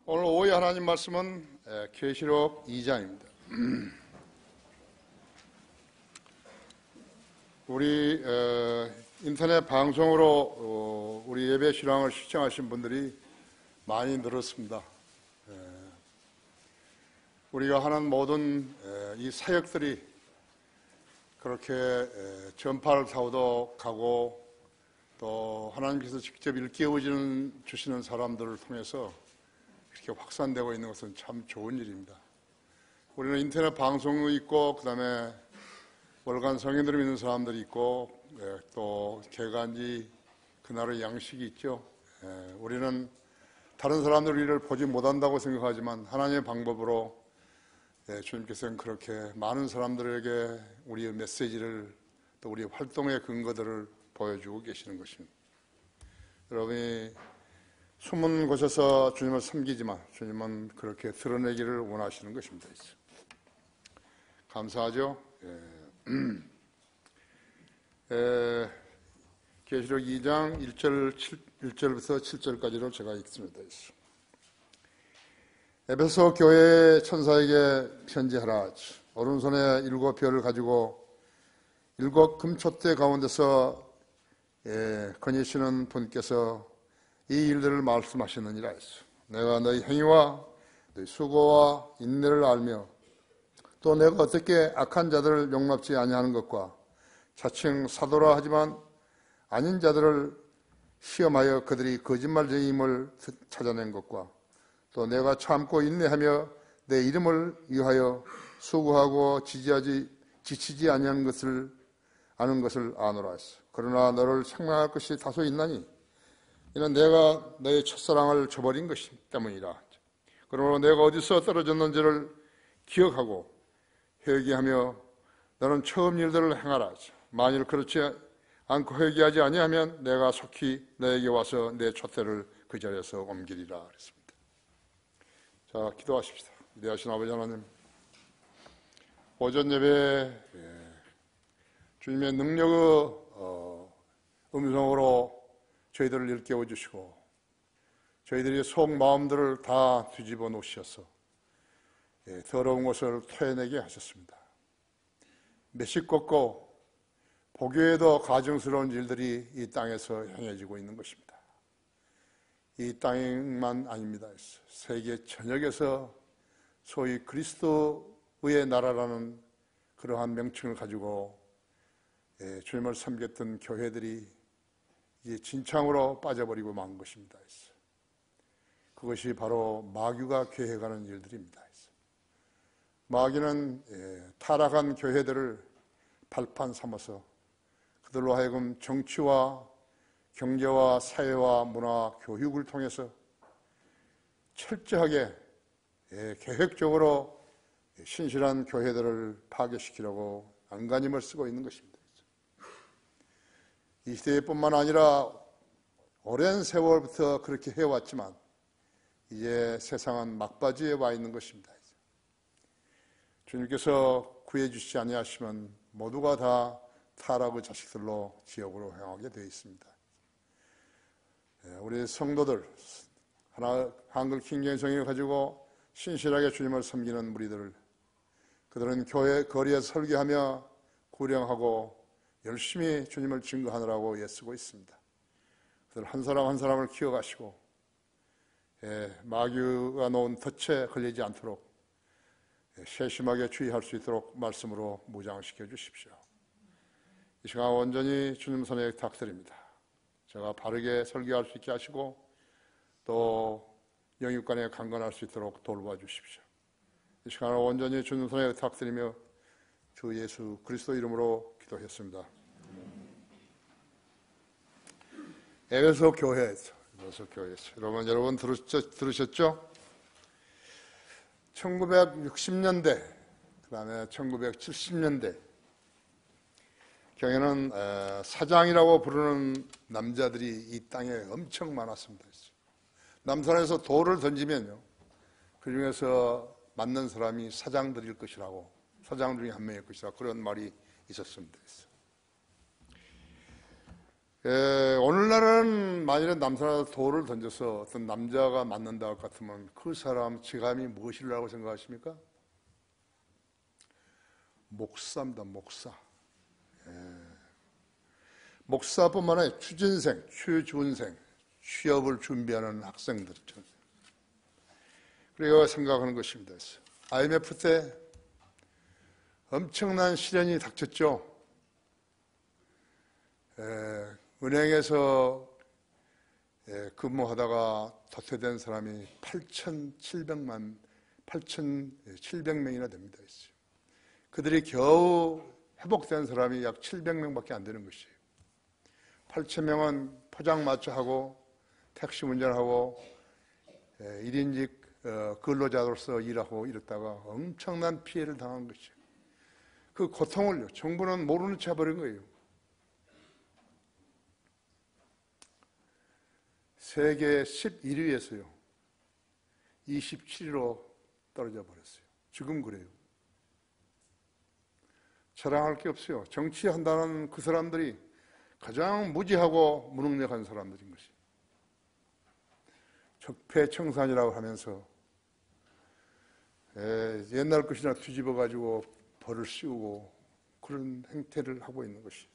오늘 오후에 하나님 말씀은 계시록 2장입니다. 우리 인터넷 방송으로 우리 예배 신앙을 시청하신 분들이 많이 늘었습니다. 우리가 하는 모든 이 사역들이 그렇게 전파를 타고도 가고 또 하나님께서 직접 일깨워 주시는 사람들을 통해서 이렇게 확산되고 있는 것은 참 좋은 일입니다. 우리는 인터넷 방송도 있고 그 다음에 월간 성인들을 믿는 사람들이 있고 또 개간지 그날의 양식이 있죠. 우리는 다른 사람들 우리를 보지 못한다고 생각하지만 하나님의 방법으로 주님께서는 그렇게 많은 사람들에게 우리의 메시지를 또 우리의 활동의 근거들을 보여주고 계시는 것입니다. 여러분이 숨은 곳에서 주님을 섬기지만 주님은 그렇게 드러내기를 원하시는 것입니다. 감사하죠? 계시록 2장 1절부터 7절까지를 제가 읽습니다. 에베소 교회 천사에게 편지하라. 오른손에 7별을 가지고 7 금촛대 가운데서 거니시는 분께서 이 일들을 말씀하시느니라 했어. 내가 너희 행위와 너희 수고와 인내를 알며 또 내가 어떻게 악한 자들을 용납지 아니하는 것과 자칭 사도라 하지만 아닌 자들을 시험하여 그들이 거짓말쟁이임을 찾아낸 것과 또 내가 참고 인내하며 내 이름을 위하여 수고하고 지치지 아니하는 것을 아는 것을 아노라 했어. 그러나 너를 책망할 것이 다소 있나니 이는 내가 너의 첫사랑을 저버린 것이기 때문이라. 그러므로 내가 어디서 떨어졌는지를 기억하고 회개하며 너는 처음 일들을 행하라. 만일 그렇지 않고 회개하지 아니하면 내가 속히 너에게 와서 내 촛대를 그 자리에서 옮기리라 그랬습니다. 자, 기도하십시다. 위대하신 아버지 하나님, 오전 예배에 주님의 능력의 음성으로 저희들을 일깨워 주시고 저희들의 속 마음들을 다 뒤집어 놓으셔서 더러운 것을 토해내게 하셨습니다. 메시껍고 보기에도 가증스러운 일들이 이 땅에서 행해지고 있는 것입니다. 이 땅만 아닙니다. 세계 전역에서 소위 그리스도의 나라라는 그러한 명칭을 가지고 주님을 섬겼던 교회들이 이제 진창으로 빠져버리고 만 것입니다. 그것이 바로 마귀가 계획하는 일들입니다. 마귀는 타락한 교회들을 발판 삼아서 그들로 하여금 정치와 경제와 사회와 문화, 교육을 통해서 철저하게 계획적으로 신실한 교회들을 파괴시키려고 안간힘을 쓰고 있는 것입니다. 이 시대뿐만 아니라 오랜 세월부터 그렇게 해왔지만 이제 세상은 막바지에 와 있는 것입니다. 주님께서 구해주시지 아니하시면 모두가 다 타락의 자식들로 지옥으로 향하게 되어 있습니다. 우리 성도들, 한글 킹제임 성경을 가지고 신실하게 주님을 섬기는 무리들을 그들은 교회 거리에서 설교하며 구령하고 열심히 주님을 증거하느라고 애쓰고 있습니다. 그들 한 사람 한 사람을 키워가시고 마귀가 놓은 덫에 걸리지 않도록 세심하게 주의할 수 있도록 말씀으로 무장시켜 주십시오. 이 시간 온전히 주님 손에 탁드립니다. 제가 바르게 설교할 수 있게 하시고 또 영육간에 강건할 수 있도록 돌봐 주십시오. 이 시간을 온전히 주님 손에 탁드리며 주 예수 그리스도 이름으로 기도했습니다. 에베소 교회에서 여러분 들으셨죠? 1960년대 그 다음에 1970년대 경에는 사장이라고 부르는 남자들이 이 땅에 엄청 많았습니다. 남산에서 돌을 던지면요 그 중에서 맞는 사람이 사장들일 것이라고, 사장 중에 한 명일 것이라고 그런 말이 있었습니다. 오늘날은 만일에 남산에서 돌을 던져서 어떤 남자가 맞는다 할 것 같으면 그 사람 지감이 무엇이라고 생각하십니까? 목사입니다. 목사. 목사뿐만 아니라 취준생, 취준생, 취업을 준비하는 학생들. 그리고 생각하는 것입니다. IMF 때 엄청난 시련이 닥쳤죠. 은행에서 근무하다가 도태된 사람이 8,700명이나 됩니다. 그들이 겨우 회복된 사람이 약 700명밖에 안 되는 것이에요. 8,000명은 포장마차하고 택시 운전하고 1인직 근로자로서 일하고 이랬다가 엄청난 피해를 당한 것이에요. 그 고통을 정부는 모르는 채 해버린 거예요. 세계 11위에서요 27위로 떨어져 버렸어요. 지금 그래요. 자랑할 게 없어요. 정치한다는 그 사람들이 가장 무지하고 무능력한 사람들인 것이. 적폐청산이라고 하면서 옛날 것이나 뒤집어 가지고 벌을 씌우고 그런 행태를 하고 있는 것이죠.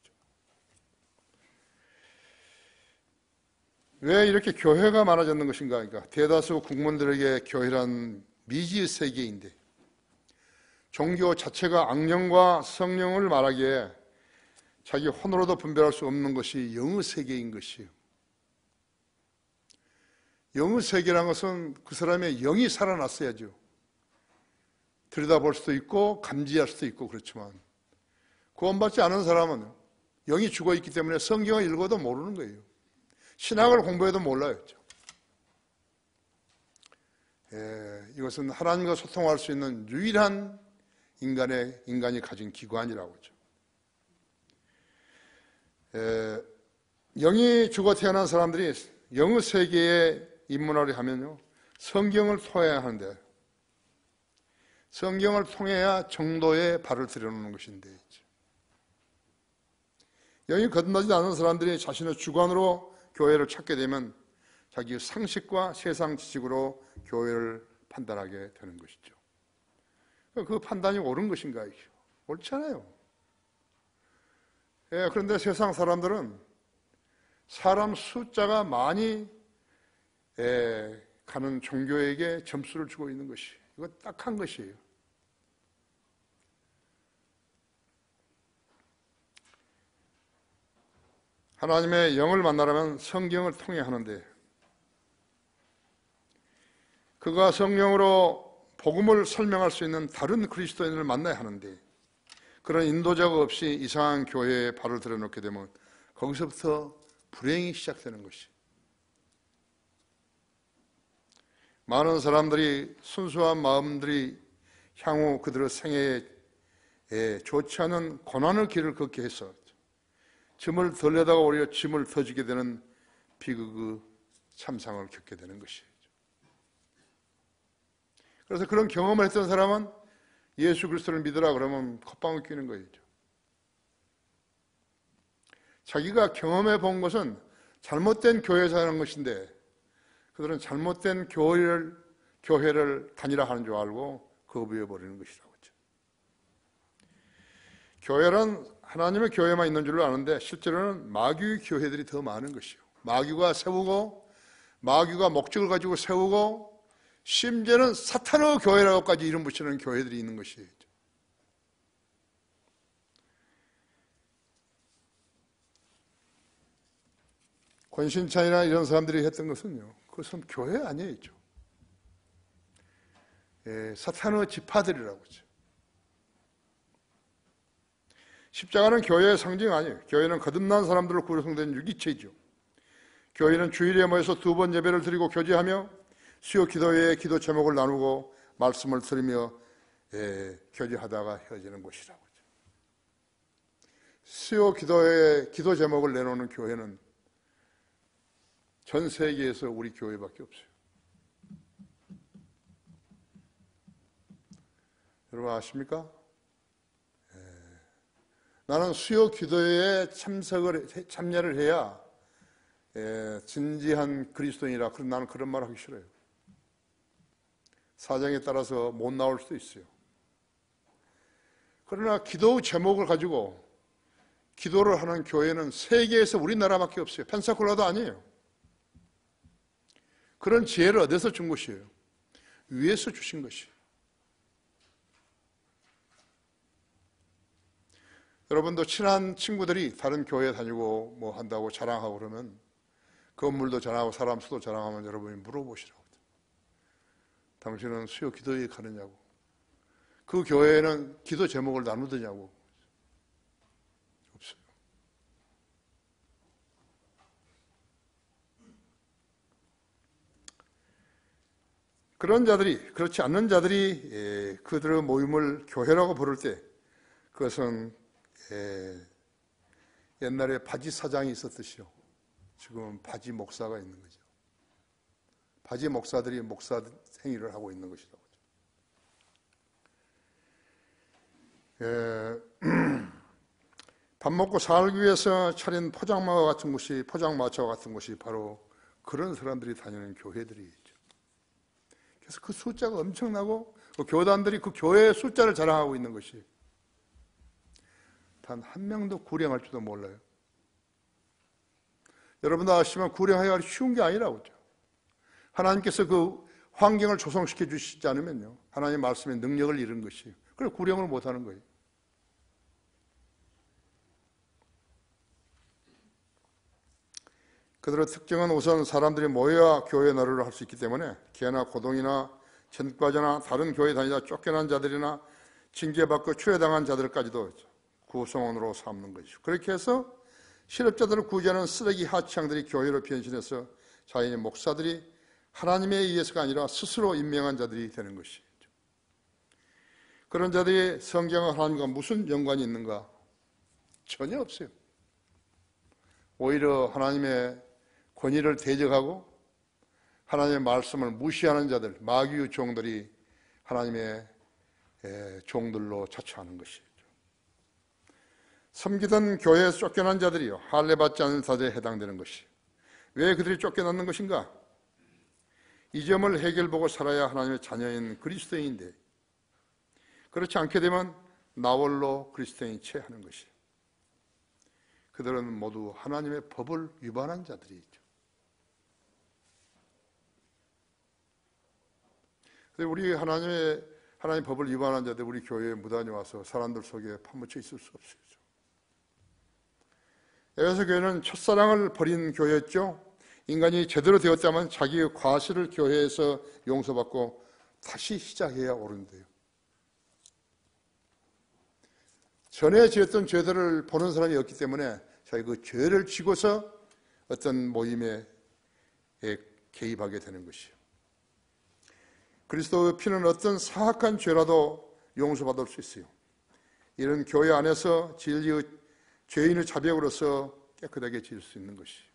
왜 이렇게 교회가 많아졌는 것인가? 그러니까 대다수 국민들에게 교회란 미지의 세계인데 종교 자체가 악령과 성령을 말하기에 자기 혼으로도 분별할 수 없는 것이 영의 세계인 것이에요. 영의 세계라는 것은 그 사람의 영이 살아났어야죠. 들여다볼 수도 있고 감지할 수도 있고 그렇지만 구원받지 않은 사람은 영이 죽어있기 때문에 성경을 읽어도 모르는 거예요. 신학을 공부해도 몰라요. 이것은 하나님과 소통할 수 있는 유일한 인간이 가진 기관이라고 하죠. 영이 죽어 태어난 사람들이 영의 세계에 입문하려 하면요 성경을 통해야 하는데 성경을 통해야 정도에 발을 들여놓는 것인데 영이 거듭나지 않은 사람들이 자신의 주관으로 교회를 찾게 되면 자기 상식과 세상 지식으로 교회를 판단하게 되는 것이죠. 그 판단이 옳은 것인가? 옳지 않아요. 그런데 세상 사람들은 사람 숫자가 많이 가는 종교에게 점수를 주고 있는 것이 이거 딱한 것이에요. 하나님의 영을 만나려면 성경을 통해 하는데 그가 성령으로 복음을 설명할 수 있는 다른 그리스도인을 만나야 하는데 그런 인도자가 없이 이상한 교회에 발을 들여놓게 되면 거기서부터 불행이 시작되는 것이. 많은 사람들이 순수한 마음들이 향후 그들의 생애에 좋지 않은 고난의 길을 걷게 해서 짐을 덜 내다가 오히려 짐을 더 지게 되는 비극의 참상을 겪게 되는 것이죠. 그래서 그런 경험을 했던 사람은 예수 그리스도를 믿으라 그러면 콧방울 끼는 거예요. 자기가 경험해 본 것은 잘못된 교회에서 하는 것인데 그들은 잘못된 교회를 다니라 하는 줄 알고 거부해 버리는 것이라고 했죠. 교회는 하나님의 교회만 있는 줄로 아는데 실제로는 마귀의 교회들이 더 많은 것이요. 마귀가 세우고 마귀가 목적을 가지고 세우고 심지어는 사탄의 교회라고까지 이름 붙이는 교회들이 있는 것이에요. 권신찬이나 이런 사람들이 했던 것은요, 그것은 교회 아니에요. 사탄의 지파들이라고 하죠. 십자가는 교회의 상징 아니에요. 교회는 거듭난 사람들로 구성된 유기체죠. 교회는 주일에 모여서 2번 예배를 드리고 교제하며 수요 기도회에 기도 제목을 나누고 말씀을 들으며 교제하다가 헤어지는 곳이라고 하죠. 수요 기도회에 기도 제목을 내놓는 교회는 전 세계에서 우리 교회밖에 없어요. 여러분 아십니까? 나는 수요 기도회에 참여를 해야 진지한 그리스도인이라. 그럼 나는 그런 말 하기 싫어요. 사정에 따라서 못 나올 수도 있어요. 그러나 기도 제목을 가지고 기도를 하는 교회는 세계에서 우리나라밖에 없어요. 펜사콜라도 아니에요. 그런 지혜를 어디서 준 것이에요? 위에서 주신 것이에요. 여러분도 친한 친구들이 다른 교회 다니고 뭐 한다고 자랑하고 그러면 건물도 자랑하고 사람 수도 자랑하면 여러분이 물어보시라고. 당신은 수요 기도회에 가느냐고. 그 교회에는 기도 제목을 나누더냐고. 없어요. 그런 자들이, 그렇지 않는 자들이 그들의 모임을 교회라고 부를 때 그것은 옛날에 바지 사장이 있었듯이요. 지금은 바지 목사가 있는 거죠. 바지 목사들이 목사 행위를 하고 있는 것이라고. 밥 먹고 살기 위해서 차린 포장마차 같은 곳이 바로 그런 사람들이 다니는 교회들이죠. 그래서 그 숫자가 엄청나고 그 교단들이 그 교회의 숫자를 자랑하고 있는 것이 단 한 명도 구령할 줄도 몰라요. 여러분도 아시지만 구령하기가 쉬운 게 아니라고 그러죠. 하나님께서 그 환경을 조성시켜 주시지 않으면요, 하나님의 말씀의 능력을 잃은 것이에요. 그래서 구령을 못하는 거예요. 그들의 특징은 우선 사람들이 모여야 교회 나루를 할 수 있기 때문에 개나 고동이나 전과자나 다른 교회 다니다 쫓겨난 자들이나 징계받고 추해당한 자들까지도 구성원으로 삼는 것이죠. 그렇게 해서 실업자들을 구제하는 쓰레기 하치양들이 교회로 변신해서 자신의 목사들이 하나님에 의해서가 아니라 스스로 임명한 자들이 되는 것이죠. 그런 자들이 성경과 하나님과 무슨 연관이 있는가? 전혀 없어요. 오히려 하나님의 권위를 대적하고 하나님의 말씀을 무시하는 자들, 마귀의 종들이 하나님의 종들로 자처하는 것이죠. 섬기던 교회에서 쫓겨난 자들이요, 할례받지 않은 자들에 해당되는 것이에요. 왜 그들이 쫓겨났는 것인가? 이 점을 해결보고 살아야 하나님의 자녀인 그리스도인인데 그렇지 않게 되면 나홀로 그리스도인이 체하는 것이에요. 그들은 모두 하나님의 법을 위반한 자들이죠. 우리 하나님의 법을 위반한 자들 우리 교회에 무단히 와서 사람들 속에 파묻혀 있을 수 없어요. 에베소 교회는 첫사랑을 버린 교회였죠. 인간이 제대로 되었다면 자기의 과실을 교회에서 용서받고 다시 시작해야 옳은데요. 전에 지었던 죄들을 보는 사람이 없기 때문에 자기 그 죄를 지고서 어떤 모임에 개입하게 되는 것이요. 그리스도의 피는 어떤 사악한 죄라도 용서받을 수 있어요. 이런 교회 안에서 진리의 죄인의 자백으로서 깨끗하게 지을 수 있는 것이요.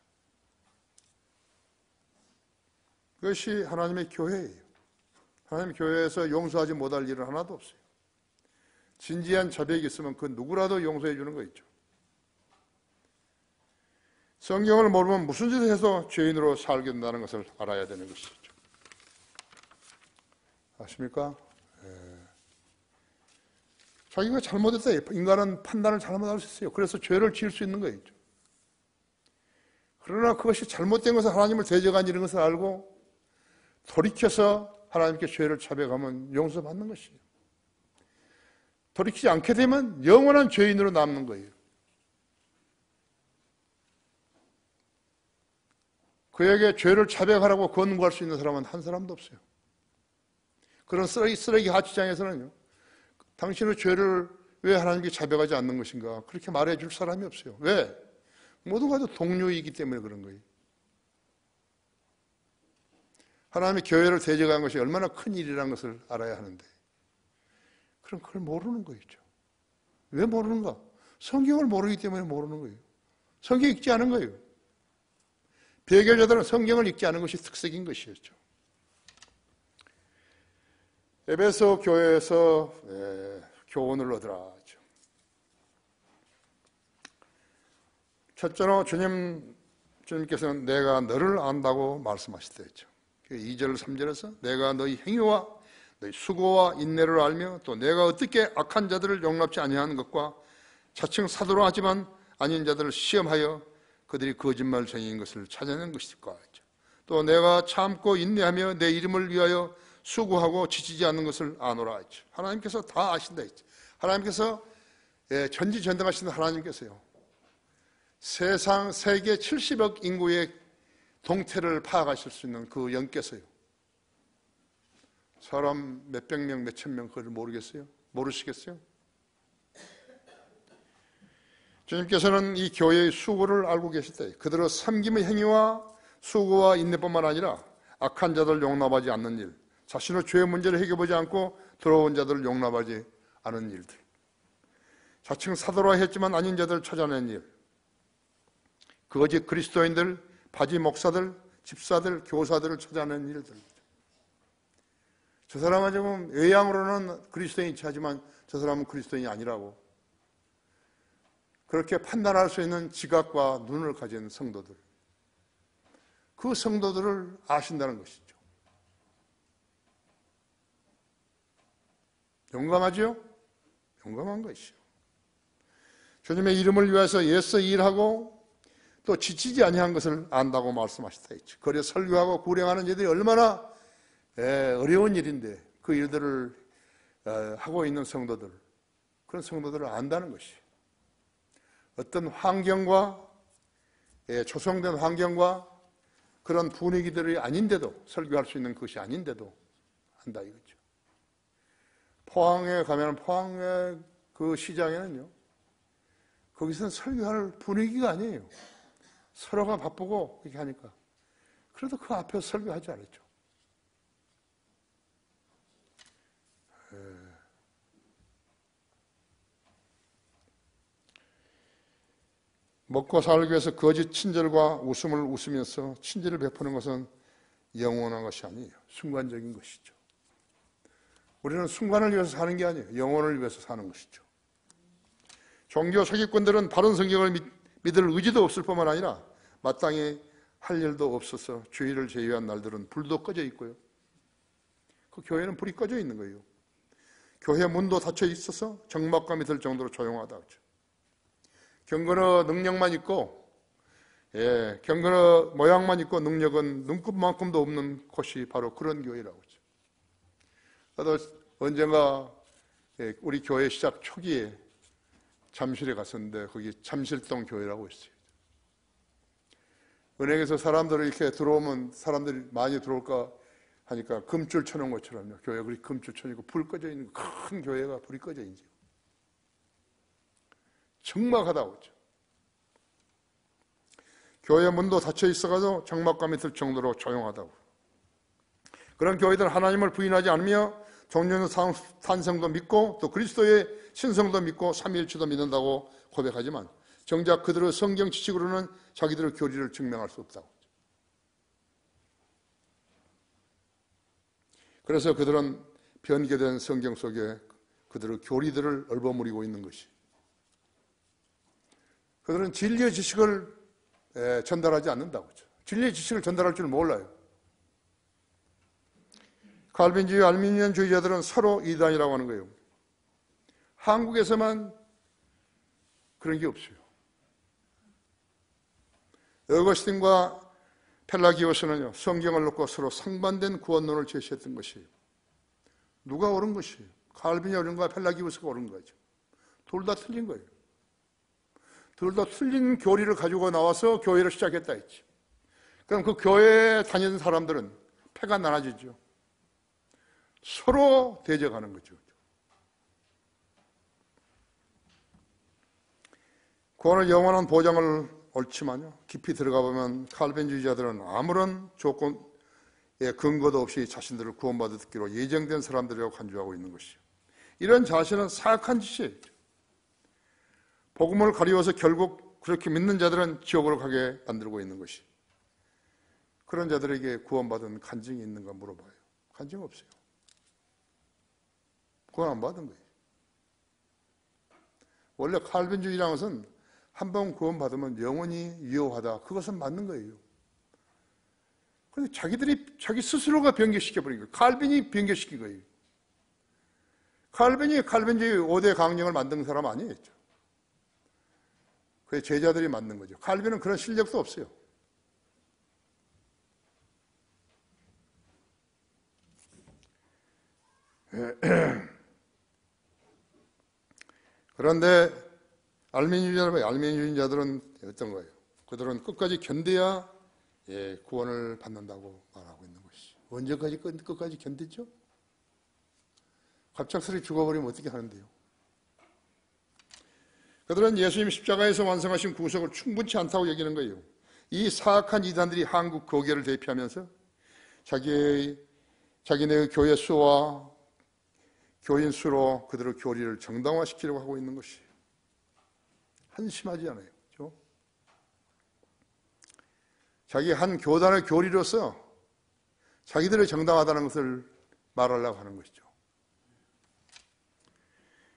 그것이 하나님의 교회예요. 하나님의 교회에서 용서하지 못할 일은 하나도 없어요. 진지한 자백이 있으면 그 누구라도 용서해 주는 거 있죠. 성경을 모르면 무슨 짓을 해서 죄인으로 살게 된다는 것을 알아야 되는 것이죠. 아십니까? 자기가 잘못했다. 인간은 판단을 잘못할 수 있어요. 그래서 죄를 지을 수 있는 거예요. 그러나 그것이 잘못된 것을 하나님을 대적한 이런 것을 알고 돌이켜서 하나님께 죄를 자백하면 용서받는 것이에요. 돌이키지 않게 되면 영원한 죄인으로 남는 거예요. 그에게 죄를 자백하라고 권고할 수 있는 사람은 한 사람도 없어요. 그런 쓰레기 하치장에서는요, 당신의 죄를 왜 하나님께 자백하지 않는 것인가 그렇게 말해줄 사람이 없어요. 왜? 모두가 다 동료이기 때문에 그런 거예요. 하나님의 교회를 대적한 것이 얼마나 큰 일이라는 것을 알아야 하는데 그럼 그걸 모르는 거죠. 왜 모르는가? 성경을 모르기 때문에 모르는 거예요. 성경 읽지 않은 거예요. 배교자들은 성경을 읽지 않은 것이 특색인 것이었죠. 에베소 교회에서 교훈을 얻으라 하죠. 첫째로 주님께서는 내가 너를 안다고 말씀하시다 했죠. 2절 3절에서 내가 너희 행위와 너희 수고와 인내를 알며 또 내가 어떻게 악한 자들을 용납지 아니하는 것과 자칭 사도로 하지만 아닌 자들을 시험하여 그들이 거짓말쟁이인 것을 찾아낸 것일까 했죠. 또 내가 참고 인내하며 내 이름을 위하여 수고하고 지치지 않는 것을 아노라 했죠. 하나님께서 다 아신다 했죠. 하나님께서 전지전능하신 하나님께서요, 세상 세계 70억 인구의 동태를 파악하실 수 있는 그 영께서요, 사람 몇백 명, 몇천 명 그걸 모르겠어요? 모르시겠어요? 주님께서는 이 교회의 수고를 알고 계시다. 그들의 섬김의 행위와 수고와 인내뿐만 아니라 악한 자들을 용납하지 않는 일, 자신의 죄의 문제를 해결하지 않고 들어온 자들을 용납하지 않은 일들, 자칭 사도라 했지만 아닌 자들을 찾아낸 일, 거짓 그리스도인들, 바지 목사들, 집사들, 교사들을 찾아낸 일들. 저 사람은 지금 외양으로는 그리스도인이지 하지만 저 사람은 그리스도인이 아니라고 그렇게 판단할 수 있는 지각과 눈을 가진 성도들, 그 성도들을 아신다는 것이죠. 용감하죠? 용감한 것이죠. 주님의 이름을 위해서 애써 일하고 또 지치지 아니한 것을 안다고 말씀하시다 했죠. 거리에 설교하고 구령하는 일들이 얼마나 어려운 일인데 그 일들을 하고 있는 성도들, 그런 성도들을 안다는 것이, 어떤 환경과 조성된 환경과 그런 분위기들이 아닌데도, 설교할 수 있는 것이 아닌데도 한다 이거죠. 포항에 가면 포항의 그 시장에는요, 거기서는 설교할 분위기가 아니에요. 서로가 바쁘고 그렇게 하니까. 그래도 그 앞에서 설교하지 않았죠. 먹고 살기 위해서 거짓 친절과 웃음을 웃으면서 친절을 베푸는 것은 영원한 것이 아니에요. 순간적인 것이죠. 우리는 순간을 위해서 사는 게 아니에요. 영혼을 위해서 사는 것이죠. 종교 사기꾼들은 바른 성경을 믿을 의지도 없을 뿐만 아니라 마땅히 할 일도 없어서 주일을 제외한 날들은 불도 꺼져 있고요. 그 교회는 불이 꺼져 있는 거예요. 교회 문도 닫혀 있어서 적막감이 들 정도로 조용하다 그죠. 경건의 능력만 있고, 경건의 모양만 있고 능력은 눈곱만큼도 없는 곳이 바로 그런 교회라고 그죠. 나도 언젠가 우리 교회 시작 초기에 잠실에 갔었는데 거기 잠실동 교회라고 있어요. 은행에서 사람들이 이렇게 들어오면 사람들이 많이 들어올까 하니까 금줄 쳐놓은 것처럼요. 교회가 그렇게 금줄 쳐있고 불 꺼져 있는 큰 교회가 불이 꺼져 있죠. 적막하다고 그죠. 교회 문도 닫혀 있어가지고 적막감이 들 정도로 조용하다고. 그런 교회들은 하나님을 부인하지 않으며 종려는 탄생도 믿고 또 그리스도의 신성도 믿고 삼위일체도 믿는다고 고백하지만 정작 그들의 성경 지식으로는 자기들의 교리를 증명할 수 없다고. 그래서 그들은 변개된 성경 속에 그들의 교리들을 얼버무리고 있는 것이, 그들은 진리의 지식을 전달하지 않는다고 하죠. 진리의 지식을 전달할 줄 몰라요. 칼빈주의, 알미니언주의자들은 서로 이단이라고 하는 거예요. 한국에서만 그런 게 없어요. 어거스틴과 펠라기오스는요, 성경을 놓고 서로 상반된 구원론을 제시했던 것이에요. 누가 옳은 것이에요? 칼빈이 옳은 거야, 펠라기오스가 옳은 거죠. 둘 다 틀린 거예요. 둘 다 틀린 교리를 가지고 나와서 교회를 시작했다 했지. 그럼 그 교회에 다니는 사람들은 패가 나눠지죠. 서로 대적하는 거죠. 구원의 영원한 보장을 옳지만요, 깊이 들어가 보면 칼빈주의자들은 아무런 조건의 근거도 없이 자신들을 구원받았기로 예정된 사람들이라고 간주하고 있는 것이죠. 이런 자신은 사악한 짓이에요. 복음을 가리워서 결국 그렇게 믿는 자들은 지옥으로 가게 만들고 있는 것이. 그런 자들에게 구원받은 간증이 있는가 물어봐요. 간증 없어요. 구원 안 받은 거예요. 원래 칼빈주의라는 것은 한 번 구원받으면 영원히 유효하다. 그것은 맞는 거예요. 그런데 자기 스스로가 변개시켜버린 거예요. 칼빈이 변개시킨 거예요. 칼빈주의 5대 강령을 만든 사람 아니에요. 그의 제자들이 만든 거죠. 칼빈은 그런 실력도 없어요. 그런데 알미니주의자들은 어떤 거예요? 그들은 끝까지 견뎌야 구원을 받는다고 말하고 있는 것이. 언제까지 끝까지 견디죠? 갑작스레 죽어버리면 어떻게 하는데요? 그들은 예수님 십자가에서 완성하신 구속을 충분치 않다고 여기는 거예요. 이 사악한 이단들이 한국 교계를 대표하면서 자기네의 교회 수와 교인 수로 그들의 교리를 정당화시키려고 하고 있는 것이 한심하지 않아요. 그렇죠? 자기 한 교단의 교리로서 자기들이 정당하다는 것을 말하려고 하는 것이죠.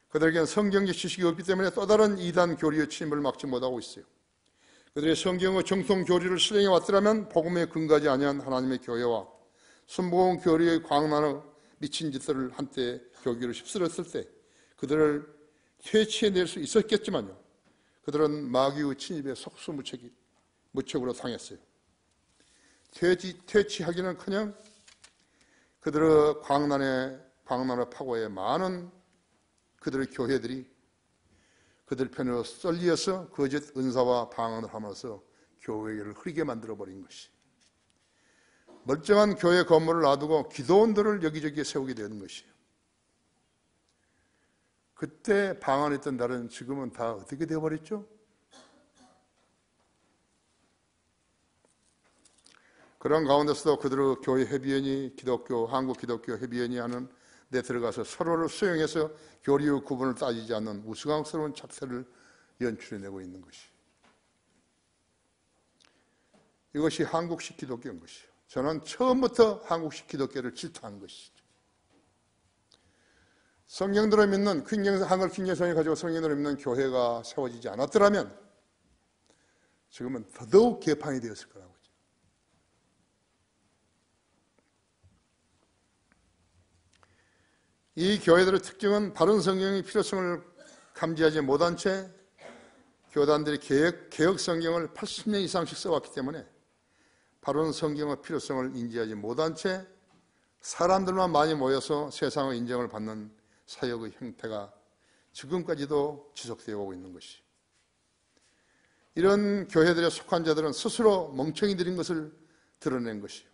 그들에게는 성경적 지식이 없기 때문에 또 다른 이단 교리의 침입을 막지 못하고 있어요. 그들의 성경의 정통 교리를 실행해 왔더라면 복음에 근거하지 아니한 하나님의 교회와 순복음 교리의 광란의 미친 짓들을 한때 교기로 휩쓸었을 때 그들을 퇴치해낼 수 있었겠지만요. 그들은 마귀의 침입에 속수무책으로 당했어요. 퇴치하기는커녕 그들의 광란의 파고에 많은 그들의 교회들이 그들 편으로 쏠리어서 거짓 은사와 방언을 하면서 교회를 흐리게 만들어버린 것이. 멀쩡한 교회 건물을 놔두고 기도원들을 여기저기 세우게 되는 것이에요. 그때 방언했던 날은 지금은 다 어떻게 되어버렸죠? 그런 가운데서도 그들의 교회 회비원이 한국 기독교 회비원이 하는 데 들어가서 서로를 수용해서 교리의 구분을 따지지 않는 우스꽝스러운 착세를 연출해내고 있는 것이. 이것이 한국식 기독교인 것이에요. 저는 처음부터 한국식 기독교를 질투한 것이죠. 성경대로 믿는 한글 킹제성을 가지고 성경대로 믿는 교회가 세워지지 않았더라면 지금은 더더욱 개판이 되었을 거라고. 이 교회들의 특징은 바른 성경의 필요성을 감지하지 못한 채 교단들이 개혁 성경을 80년 이상씩 써왔기 때문에 바른 성경의 필요성을 인지하지 못한 채 사람들만 많이 모여서 세상의 인정을 받는 사역의 형태가 지금까지도 지속되어 오고 있는 것이. 이런 교회들에 속한 자들은 스스로 멍청이들인 것을 드러낸 것이요.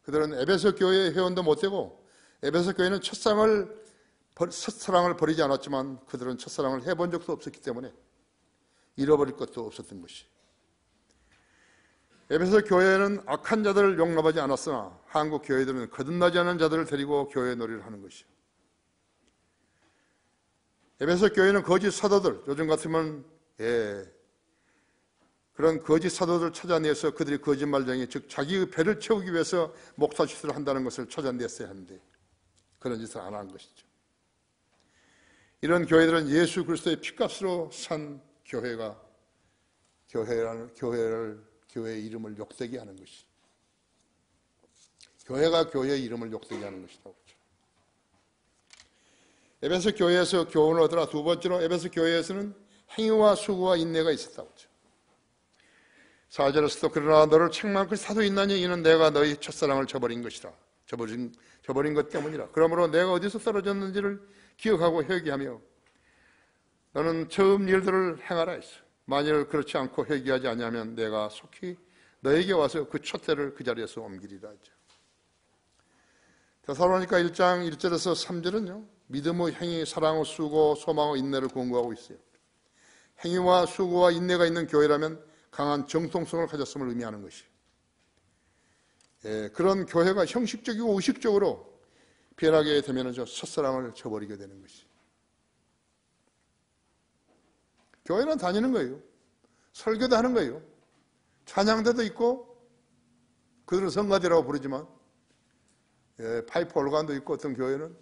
그들은 에베소 교회의 회원도 못되고 에베소 교회는 첫사랑을 버리지 않았지만 그들은 첫사랑을 해본 적도 없었기 때문에 잃어버릴 것도 없었던 것이. 에베소 교회는 악한 자들을 용납하지 않았으나 한국 교회들은 거듭나지 않은 자들을 데리고 교회 놀이를 하는 것이요. 에베소 교회는 거짓 사도들, 요즘 같으면 그런 거짓 사도들을 찾아내서 그들이 거짓말쟁이, 즉 자기의 배를 채우기 위해서 목사짓을 한다는 것을 찾아냈어야 하는데 그런 짓을 안 한 것이죠. 이런 교회들은 예수 그리스도의 피값으로 산 교회의 이름을 욕되게 하는 것이. 교회가 교회의 이름을 욕되게 하는 것이라고 그러죠. 에베소 교회에서 교훈을 얻으라. 두 번째로 에베소 교회에서는 행위와 수고와 인내가 있었다고 그러죠. 4절에서도 그러나 너를 책망할 사도 있나니 이는 내가 너희 첫사랑을 저버린 것이라. 저버린 것 때문이라. 그러므로 내가 어디서 떨어졌는지를 기억하고 회개하며 너는 처음 일들을 행하라 했어. 만일 그렇지 않고 회개하지 아니하면 내가 속히 너에게 와서 그 촛대를 그 자리에서 옮기리라 하죠. 데살로니가 1장 1절에서 3절은요. 믿음의 행위, 사랑의 수고, 소망의 인내를 권고하고 있어요. 행위와 수고와 인내가 있는 교회라면 강한 정통성을 가졌음을 의미하는 것이에요. 그런 교회가 형식적이고 의식적으로 변하게 되면 첫사랑을 저버리게 되는 것이. 교회는 다니는 거예요. 설교도 하는 거예요. 찬양대도 있고 그들은 성가대라고 부르지만 파이프 올간도 있고 어떤 교회는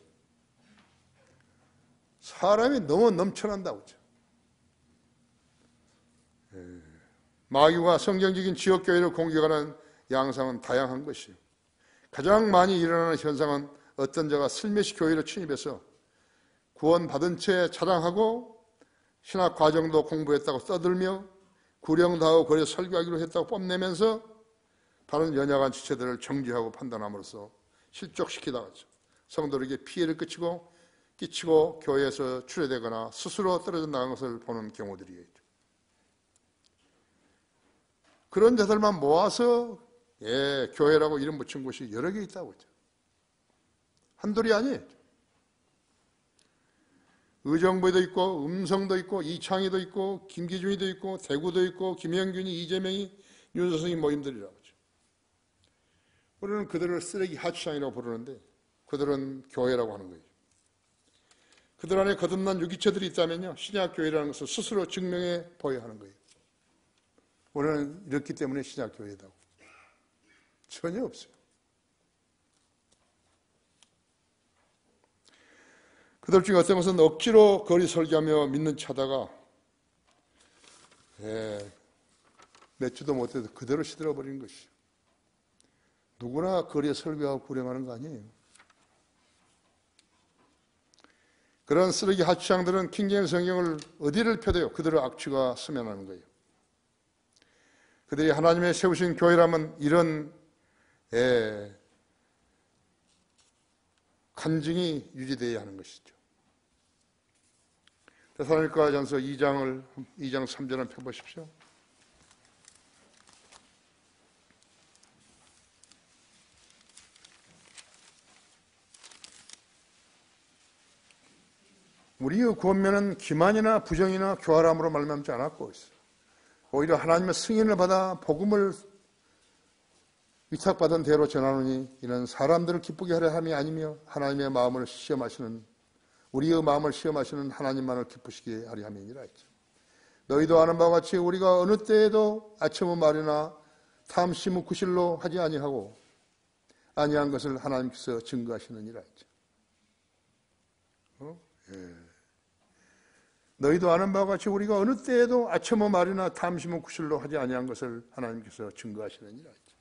사람이 너무 넘쳐난다고 그러죠. 마귀가 성경적인 지역교회를 공격하는 양상은 다양한 것이요. 가장 많이 일어나는 현상은 어떤 자가 슬며시 교회를 침입해서 구원받은 채 자랑하고 신학 과정도 공부했다고 떠들며 구령다하고 거래 설교하기로 했다고 뽐내면서 다른 연약한 지체들을 정죄하고 판단함으로써 실족시키다가 성도에게 피해를 끼치고 교회에서 출애되거나 스스로 떨어져 나간 것을 보는 경우들이에요. 그런 자들만 모아서 교회라고 이름 붙인 곳이 여러 개 있다고 했죠. 한둘이 아니에요. 의정부에도 있고 음성도 있고 이창희도 있고 김기준이도 있고 대구도 있고 김영균이 이재명이 윤석열이 모임들이라고 하죠. 우리는 그들을 쓰레기 하추장이라고 부르는데 그들은 교회라고 하는 거예요. 그들 안에 거듭난 유기체들이 있다면요, 신약교회라는 것을 스스로 증명해 보여야 하는 거예요. 우리는 이렇기 때문에 신약교회다고. 전혀 없어요. 그들 중에 어떤 것은 억지로 거리 설교하며 믿는 차다가 몇 주도 못해도 그대로 시들어버리는 것이죠. 누구나 거리에 설교하고 구령하는 거 아니에요. 그런 쓰레기 하추장들은 킹제임스 성경을 어디를 펴대요? 그들의 악취가 스며나는 거예요. 그들이 하나님의 세우신 교회라면 이런 간증이 유지되어야 하는 것이죠. 데살로니가전서 2장 3절을 펴보십시오. 우리의 구원면은 기만이나 부정이나 교활함으로 말미암지 않았고 오히려 하나님의 승인을 받아 복음을 위탁받은 대로 전하노니 이는 사람들을 기쁘게 하려 함이 아니며 하나님의 마음을 시험하시는 우리의 마음을 시험하시는 하나님만을 기쁘시게 하려 함이니라 했죠. 너희도 아는 바와 같이 우리가 어느 때에도 아첨의 말이나 탐심의 구실로 하지 아니하고 아니한 것을 하나님께서 증거하시느니라 했죠. 너희도 아는 바와 같이 우리가 어느 때에도 아첨의 말이나 탐심의 구실로 하지 아니한 것을 하나님께서 증거하시느니라 했죠.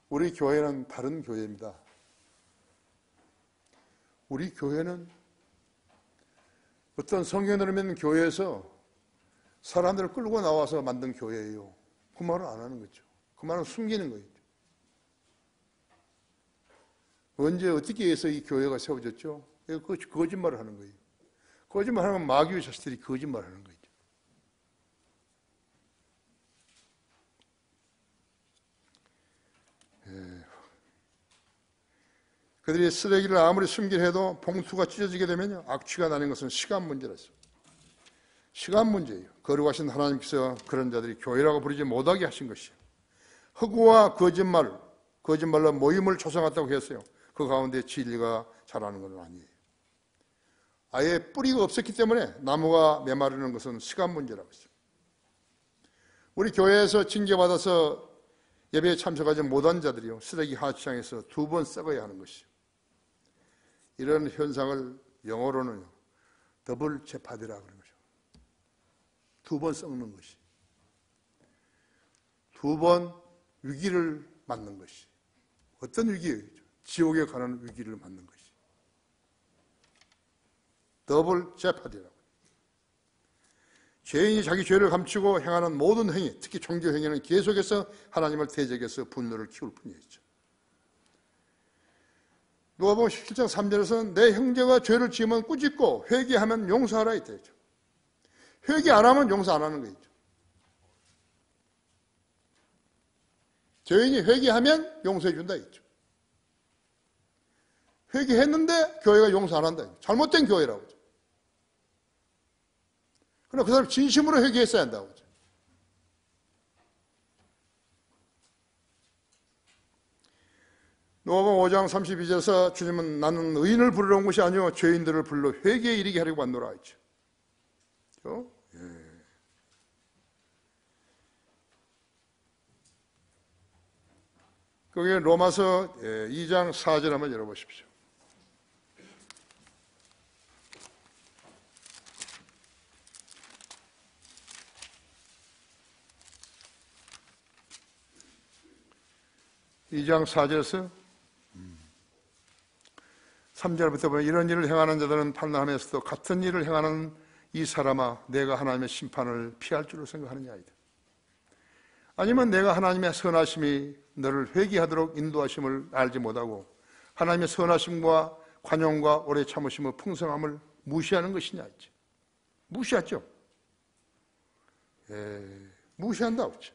우리 교회는 다른 교회입니다. 우리 교회는 어떤 성경을 믿는 교회에서 사람들을 끌고 나와서 만든 교회예요. 그 말을 안 하는 거죠. 그 말은 숨기는 거예요. 언제 어떻게 해서 이 교회가 세워졌죠? 그 거짓말을 하는 거예요. 거짓말하면 마귀의 자식들이 거짓말하는 거죠. 그들이 쓰레기를 아무리 숨기려 해도 봉투가 찢어지게 되면요, 악취가 나는 것은 시간 문제라서. 시간 문제예요. 거룩하신 하나님께서 그런 자들이 교회라고 부르지 못하게 하신 것이에요. 허구와 거짓말로 모임을 조성했다고 했어요. 그 가운데 진리가 자라는 건 아니에요. 아예 뿌리가 없었기 때문에 나무가 메마르는 것은 시간 문제라고 했어요. 우리 교회에서 징계받아서 예배에 참석하지 못한 자들이요, 쓰레기 하추장에서 2번 썩어야 하는 것이요. 이런 현상을 영어로는 더블 제파디라고 그러는 거죠. 2번 썩는 것이. 2번 위기를 맞는 것이. 어떤 위기예요? 지옥에 가는 위기를 맞는 것이. 더블 제파디라고. 죄인이 자기 죄를 감추고 행하는 모든 행위, 특히 종교 행위는 계속해서 하나님을 대적해서 분노를 키울 뿐이었죠. 누가복음 17장 3절에서는 내 형제가 죄를 지으면 꾸짖고 회개하면 용서하라 했대죠. 회개 안 하면 용서 안 하는 거죠. 죄인이 회개하면 용서해 준다 했죠. 회개했는데 교회가 용서 안 한다. 잘못된 교회라고 하죠. 그러나 그 사람 진심으로 회개했어야 한다고 하죠. 누가복음 5장 32절에서 주님은 나는 의인을 부르러 온 것이 아니요 죄인들을 불러 회개에 이르게 하려고 왔노라 했죠. 그렇죠? 거기에 로마서 2장 4절 한번 열어보십시오. 2장 4절에서 3절부터 보면 이런 일을 행하는 자들은 판단하면서도 같은 일을 행하는 이 사람아 내가 하나님의 심판을 피할 줄로 생각하느냐이다. 아니면 내가 하나님의 선하심이 너를 회개하도록 인도하심을 알지 못하고 하나님의 선하심과 관용과 오래 참으심의 풍성함을 무시하는 것이냐 했지. 무시하죠. 무시한다 했죠.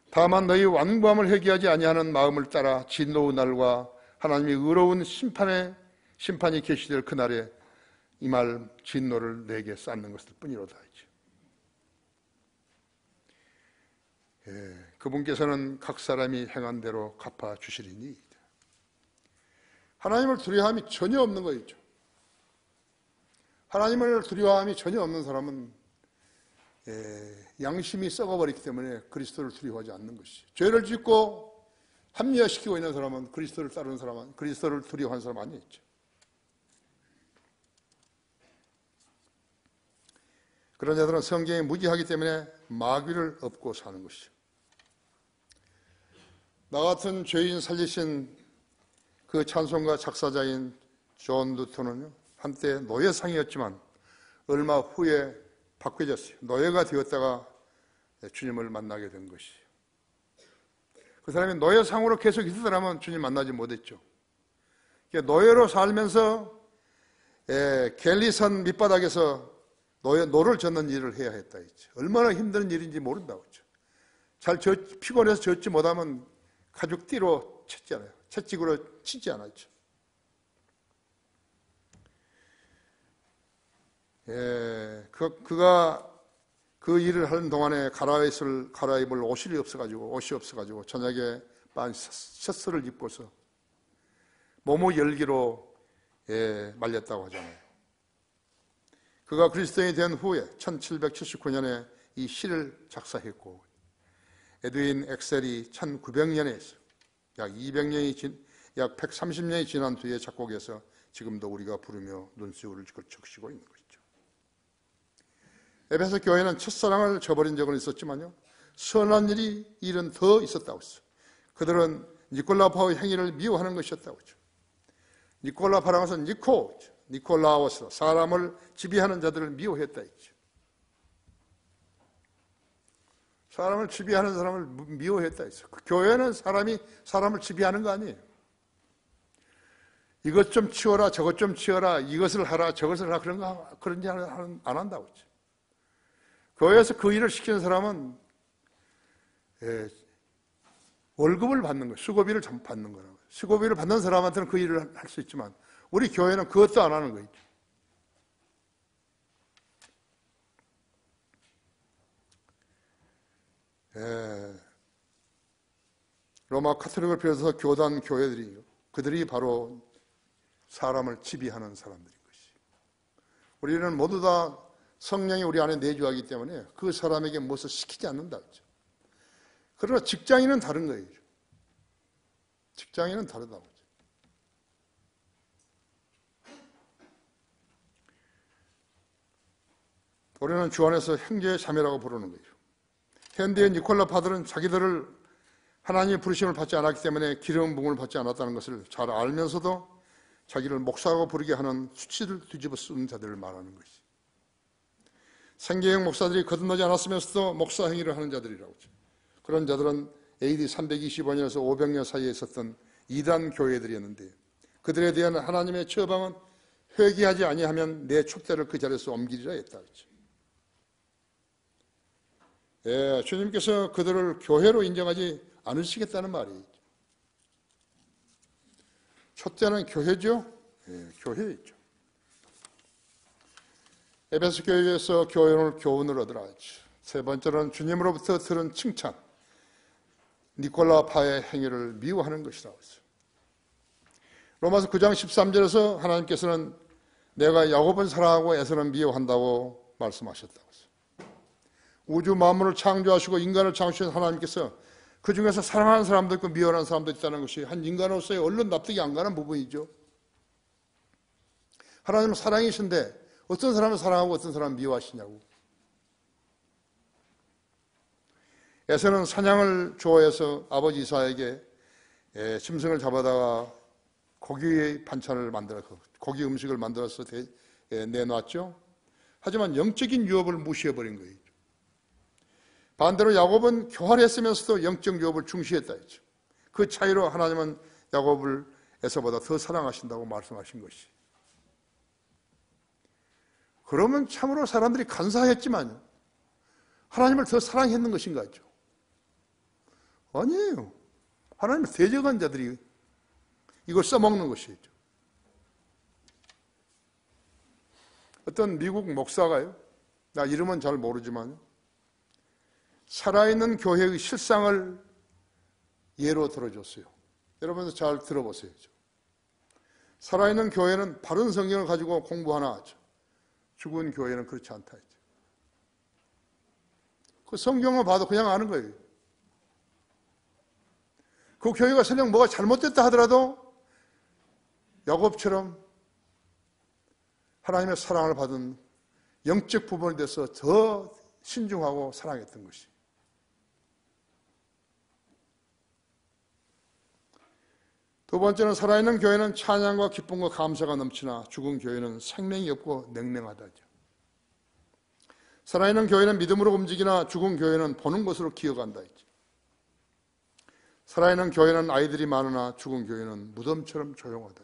다만 너희 완고함을 회개하지 아니하는 마음을 따라 진노의 날과 하나님의 의로운 심판이 계시될 그날에 이 말 진노를 내게 쌓는 것일 뿐이로다 했죠. 그분께서는 각 사람이 행한 대로 갚아 주시리니 하나님을 두려워함이 전혀 없는 거죠. 하나님을 두려워함이 전혀 없는 사람은 양심이 썩어버리기 때문에 그리스도를 두려워하지 않는 것이죠. 죄를 짓고 합리화시키고 있는 사람은 그리스도를 따르는 사람은 그리스도를 두려워하는 사람 아니겠죠. 그런 자들은 성경이 무지하기 때문에 마귀를 업고 사는 것이죠. 나 같은 죄인 살리신 그 찬송가 작사자인 존 누턴은요, 한때 노예상이었지만 얼마 후에 바뀌어졌어요. 노예가 되었다가 주님을 만나게 된 것이에요. 그 사람이 노예상으로 계속 있으더라면 주님 만나지 못했죠. 노예로 살면서 갤리선 밑바닥에서 노를 젓는 일을 해야 했다 했죠. 얼마나 힘든 일인지 모른다고 했죠. 피곤해서 젓지 못하면 가죽띠로 쳤잖아요. 채찍으로 치지 않았죠. 그가 그 일을 하는 동안에 갈아입을 옷이 없어가지고 저녁에 반 셔츠를 입고서 모모 열기로 말렸다고 하잖아요. 그가 그리스도인이 된 후에 1779년에 이 시를 작사했고 에드윈 엑셀이 1900년에 했어요. 약 130년이 지난 뒤에 작곡해서 지금도 우리가 부르며 눈시울을 적시고 있는 것이죠. 에베소 교회는 첫사랑을 저버린 적은 있었지만요, 선한 일은 더 있었다고 했어요. 그들은 니콜라파의 행위를 미워하는 것이었다고 했죠. 니콜라파라고 해서 니콜라오스, 사람을 지배하는 자들을 미워했다 했죠. 사람을 지배하는 사람을 미워했다 했어요. 그 교회는 사람을 지배하는 거 아니에요. 이것 좀 치워라, 저것 좀 치워라, 이것을 하라, 저것을 하라, 그런 일 안 한다고 했죠. 교회에서 그 일을 시키는 사람은 월급을 받는 거예요. 수고비를 받는 거라고. 수고비를 받는 사람한테는 그 일을 할 수 있지만 우리 교회는 그것도 안 하는 거예요. 로마 카톨릭을 비롯해서 교단 교회들이 그들이 바로 사람을 지배하는 사람들인 것이. 우리는 모두 다 성령이 우리 안에 내주하기 때문에 그 사람에게 무엇을 시키지 않는다. 그러나 직장인은 다른 거예요. 직장인은 다르다고. 우리는 주 안에서 형제 자매라고 부르는 거예요. 현대의 니콜라파들은 자기들을 하나님의 부르심을 받지 않았기 때문에 기름 부음을 받지 않았다는 것을 잘 알면서도 자기를 목사라고 부르게 하는 수치를 뒤집어 쓰는 자들을 말하는 것이죠. 생계형 목사들이 거듭나지 않았으면서도 목사 행위를 하는 자들이라고 하죠. 그런 자들은 AD 325년에서 500년 사이에 있었던 이단 교회들이었는데 그들에 대한 하나님의 처방은 회개하지 아니하면 내 촛대를 그 자리에서 옮기리라 했다. 주님께서 그들을 교회로 인정하지 않으시겠다는 말이에요. 촛대는 교회죠? 교회이죠. 에베소 교회에서 교훈을 얻으라 했죠. 세 번째는 주님으로부터 들은 칭찬, 니콜라파의 행위를 미워하는 것이라고 했어요. 로마서 9장 13절에서 하나님께서는 내가 야곱은 사랑하고 에서는 미워한다고 말씀하셨다고 했어요. 우주 만물을 창조하시고 인간을 창조하신 하나님께서 그 중에서 사랑하는 사람도 있고 미워하는 사람도 있다는 것이 한 인간으로서의 얼른 납득이 안 가는 부분이죠. 하나님은 사랑이신데 어떤 사람을 사랑하고 어떤 사람을 미워하시냐고. 에서는 사냥을 좋아해서 아버지 이삭에게 짐승을 잡아다가 고기 반찬을 만들어서 고기 음식을 만들어서 내놨죠. 하지만 영적인 유업을 무시해버린 거예요. 반대로 야곱은 교활했으면서도 영적 유업을 중시했다 했죠. 그 차이로 하나님은 야곱을 에서보다 더 사랑하신다고 말씀하신 것이. 그러면 참으로 사람들이 간사했지만 하나님을 더 사랑했는 것인가죠? 아니에요. 하나님을 대적한 자들이 이걸 써먹는 것이죠. 어떤 미국 목사가요, 나 이름은 잘 모르지만 살아있는 교회의 실상을 예로 들어줬어요. 여러분도 잘 들어보세요. 살아있는 교회는 바른 성경을 가지고 공부하나 하죠. 죽은 교회는 그렇지 않다 했죠. 그 성경을 봐도 그냥 아는 거예요. 그 교회가 설령 뭐가 잘못됐다 하더라도 야곱처럼 하나님의 사랑을 받은 영적 부분에 대해서 더 신중하고 사랑했던 것이. 두 번째는 살아있는 교회는 찬양과 기쁨과 감사가 넘치나 죽은 교회는 생명이 없고 냉랭하다죠. 살아있는 교회는 믿음으로 움직이나 죽은 교회는 보는 것으로 기억한다 했죠. 살아있는 교회는 아이들이 많으나 죽은 교회는 무덤처럼 조용하다.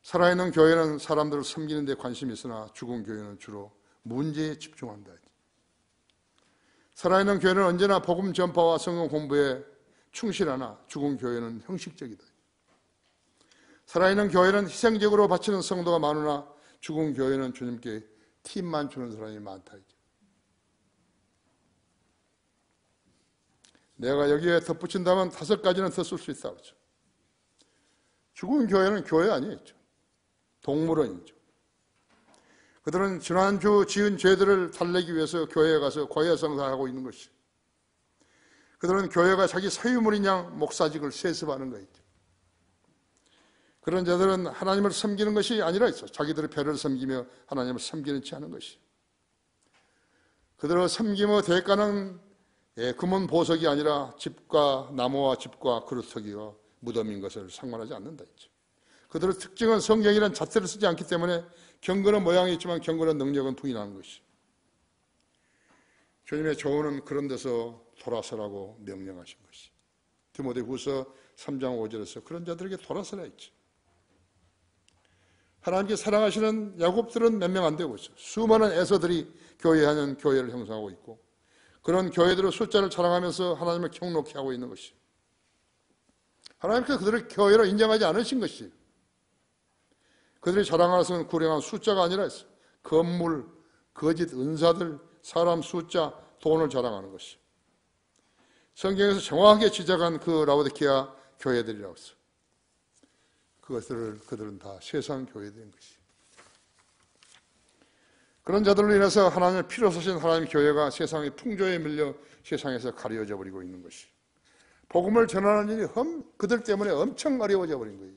살아있는 교회는 사람들을 섬기는 데 관심이 있으나 죽은 교회는 주로 문제에 집중한다. 살아있는 교회는 언제나 복음 전파와 성경 공부에 충실하나 죽은 교회는 형식적이다. 살아있는 교회는 희생적으로 바치는 성도가 많으나 죽은 교회는 주님께 팁만 주는 사람이 많다. 내가 여기에 덧붙인다면 5가지는 더 쓸 수 있다고 하죠. 죽은 교회는 교회 아니에요. 동물원이죠. 그들은 지난주 지은 죄들을 달래기 위해서 교회에 가서 과외성사하고 있는 것이. 그들은 교회가 자기 소유물인 양 목사직을 세습하는 거죠. 그런 자들은 하나님을 섬기는 것이 아니라 있어. 자기들의 배를 섬기며 하나님을 섬기는 치 않은 것이. 그들의 섬김의 대가는 금은 보석이 아니라 집과 나무와 집과 그릇터기와 무덤인 것을 상관하지 않는다 했죠. 그들의 특징은 성경이라는 잣대를 쓰지 않기 때문에 경건한 모양이 있지만 경건한 능력은 부인하는 것이. 주님의 조언은 그런 데서 돌아서라고 명령하신 것이. 디모데후서 3장 5절에서 그런 자들에게 돌아서라 했지. 하나님께 사랑하시는 야곱들은 몇 명 안 되고 있어요. 수많은 에서들이 교회하는 교회를 형성하고 있고 그런 교회들의 숫자를 자랑하면서 하나님을 경록히 하고 있는 것이. 하나님께서 그들을 교회로 인정하지 않으신 것이. 그들이 자랑하는 것은 구령한 숫자가 아니라 있어요. 건물, 거짓 은사들, 사람 숫자, 돈을 자랑하는 것이. 성경에서 정확하게 지적한 그 라오디게아 교회들이라고 했어요. 그들은 다 세상 교회들인 것이. 그런 자들로 인해서 하나님의 피로 사신 하나님 교회가 세상의 풍조에 밀려 세상에서 가려져 버리고 있는 것이. 복음을 전하는 일이 그들 때문에 엄청 어려워져 버린 거예요.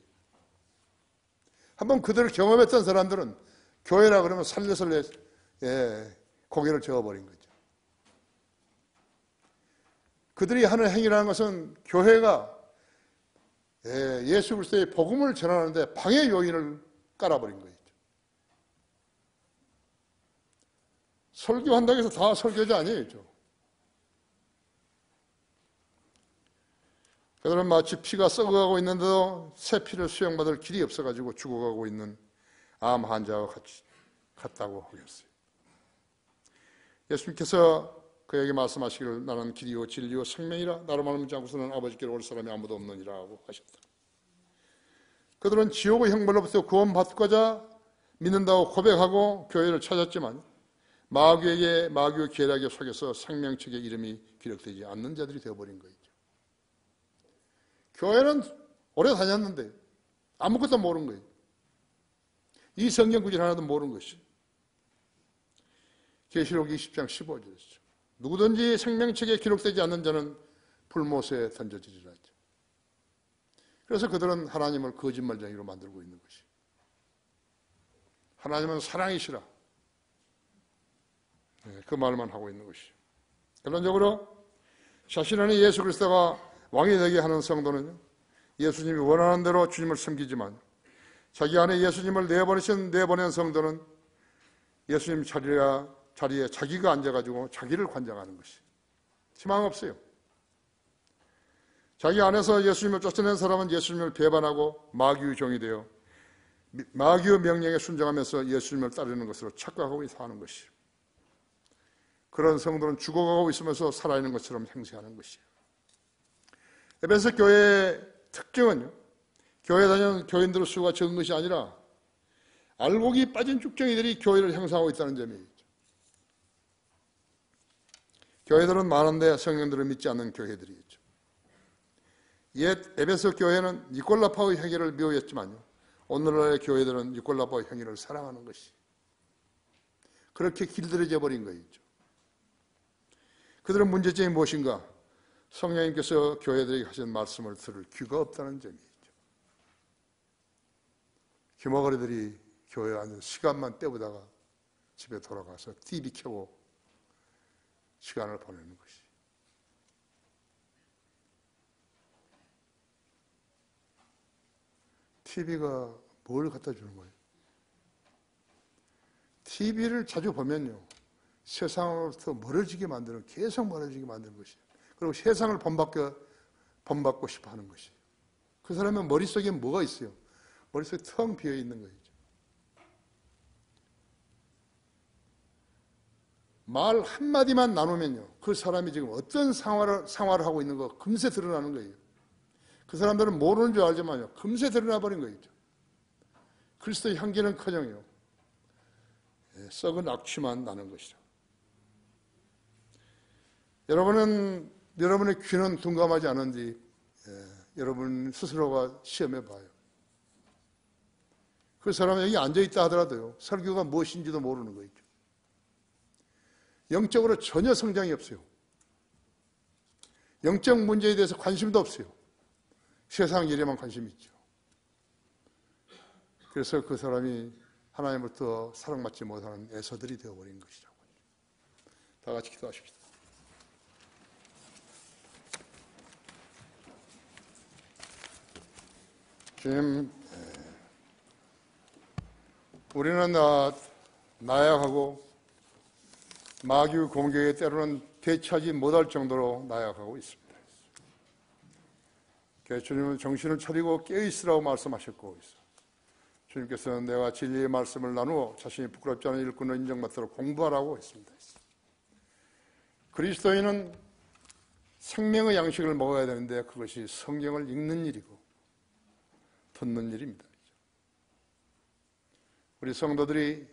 한번 그들을 경험했던 사람들은 교회라 그러면 살려설레 고개를 저어버린 거죠. 그들이 하는 행위라는 것은 교회가 예수 그리스도의 복음을 전하는데 방해 요인을 깔아버린 거예요. 설교한다고 해서 다 설교자 아니에요. 그들은 마치 피가 썩어가고 있는데도 새 피를 수용받을 길이 없어가지고 죽어가고 있는 암 환자와 같다고 하겠어요. 예수님께서 그에게 말씀하시기를 나는 길이요 진리요 생명이라 나로 말미암지 않고서는 아버지께로 올 사람이 아무도 없느니라 하고 하셨다. 그들은 지옥의 형벌로부터 구원받고자 믿는다고 고백하고 교회를 찾았지만 마귀의 계략에 속여서 생명책의 이름이 기록되지 않는 자들이 되어버린 거예요. 교회는 오래 다녔는데 아무것도 모르는 거예요. 이 성경 구절 하나도 모르는 것이. 계시록 20장 15절이죠. 누구든지 생명책에 기록되지 않는 자는 불못에 던져지리라 했죠. 그래서 그들은 하나님을 거짓말쟁이로 만들고 있는 것이. 하나님은 사랑이시라. 그 말만 하고 있는 것이죠. 결론적으로 자신 안에 예수 그리스도가 왕이 되게 하는 성도는 예수님이 원하는 대로 주님을 섬기지만, 자기 안에 예수님을 내보낸 성도는 예수님 자리에 자기가 앉아가지고 자기를 관장하는 것이 희망 없어요. 자기 안에서 예수님을 쫓아낸 사람은 예수님을 배반하고 마귀의 종이 되어 마귀의 명령에 순종하면서 예수님을 따르는 것으로 착각하고 사는 것이에요. 그런 성도는 죽어가고 있으면서 살아있는 것처럼 행세하는 것이에요. 에베소 교회의 특징은요, 교회 다니는 교인들의 수가 적은 것이 아니라 알곡이 빠진 쭉정이들이 교회를 형성하고 있다는 점이죠. 교회들은 많은데 성령들을 믿지 않는 교회들이죠. 옛 에베소 교회는 니콜라파의 행위를 미워했지만요, 오늘날의 교회들은 니콜라파의 행위를 사랑하는 것이, 그렇게 길들여져 버린 거죠. 그들은 문제점이 무엇인가? 성령님께서 교회들에게 하신 말씀을 들을 귀가 없다는 점이죠. 귀머거리들이 교회에 앉은 시간만 때우다가 집에 돌아가서 TV 켜고 시간을 보내는 것이. TV가 뭘 갖다 주는 거예요? TV를 자주 보면요, 세상으로부터 멀어지게 만드는, 계속 멀어지게 만드는 것이에요. 그리고 세상을 본받고 싶어 하는 것이에요. 그 사람의 머릿속에 뭐가 있어요? 머릿속에 텅 비어 있는 거죠. 말 한마디만 나누면요, 그 사람이 지금 어떤 생활을 하고 있는 거 금세 드러나는 거예요. 그 사람들은 모르는 줄 알지만요, 금세 드러나 버린 거죠. 그리스도의 향기는커녕요, 썩은 악취만 나는 것이죠. 여러분의 귀는 둔감하지 않은지 여러분 스스로가 시험해 봐요. 그 사람이 여기 앉아있다 하더라도요, 설교가 무엇인지도 모르는 거죠. 영적으로 전혀 성장이 없어요. 영적 문제에 대해서 관심도 없어요. 세상 일에만 관심이 있죠. 그래서 그 사람이 하나님으로부터 사랑받지 못하는 에서들이 되어버린 것이죠. 다 같이 기도하십시다. 주님, 우리는 나약하고 마귀의 공격에 때로는 대처하지 못할 정도로 나약하고 있습니다. 주님은 정신을 차리고 깨어있으라고 말씀하셨고, 주님께서는 내가 진리의 말씀을 나누어 자신이 부끄럽지 않은 일꾼을 인정받도록 공부하라고 했습니다. 그리스도인은 생명의 양식을 먹어야 되는데 그것이 성경을 읽는 일이고 듣는 일입니다. 우리 성도들이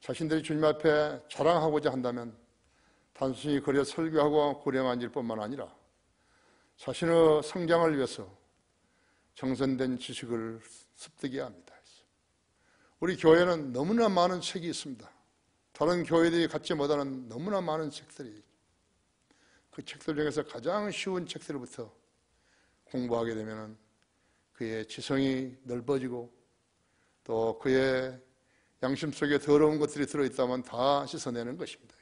자신들이 주님 앞에 자랑하고자 한다면 단순히 그려 설교하고 구령한 일뿐만 아니라 자신의 성장을 위해서 정선된 지식을 습득해야 합니다. 우리 교회는 너무나 많은 책이 있습니다. 다른 교회들이 갖지 못하는 너무나 많은 책들이, 그 책들 중에서 가장 쉬운 책들부터 공부하게 되면 그의 지성이 넓어지고 또 그의 양심 속에 더러운 것들이 들어있다면 다 씻어내는 것입니다.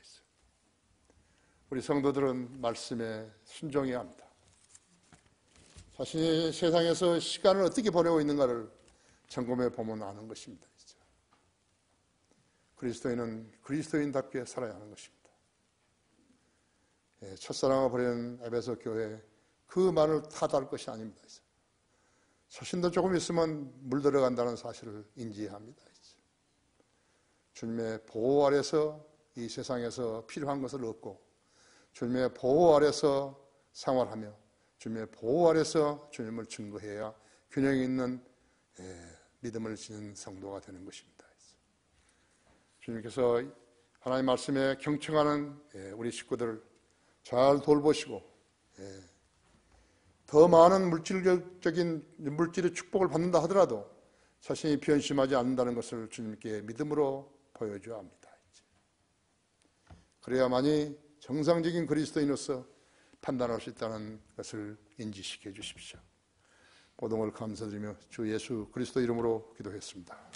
우리 성도들은 말씀에 순종해야 합니다. 자신이 세상에서 시간을 어떻게 보내고 있는가를 점검해 보면 아는 것입니다. 그리스도인은 그리스도인답게 살아야 하는 것입니다. 첫사랑을 버리는 에베소 교회, 그만을 탓할 것이 아닙니다. 자신도 조금 있으면 물들어간다는 사실을 인지합니다. 주님의 보호 아래서 이 세상에서 필요한 것을 얻고 주님의 보호 아래서 생활하며 주님의 보호 아래서 주님을 증거해야 균형 있는 믿음을 지닌 성도가 되는 것입니다. 주님께서 하나님 말씀에 경청하는 우리 식구들을 잘 돌보시고 더 많은 물질의 축복을 받는다 하더라도 자신이 변심하지 않는다는 것을 주님께 믿음으로 보여줘야 합니다. 그래야만이 정상적인 그리스도인으로서 판단할 수 있다는 것을 인지시켜 주십시오. 모든 걸 감사드리며 주 예수 그리스도 이름으로 기도했습니다.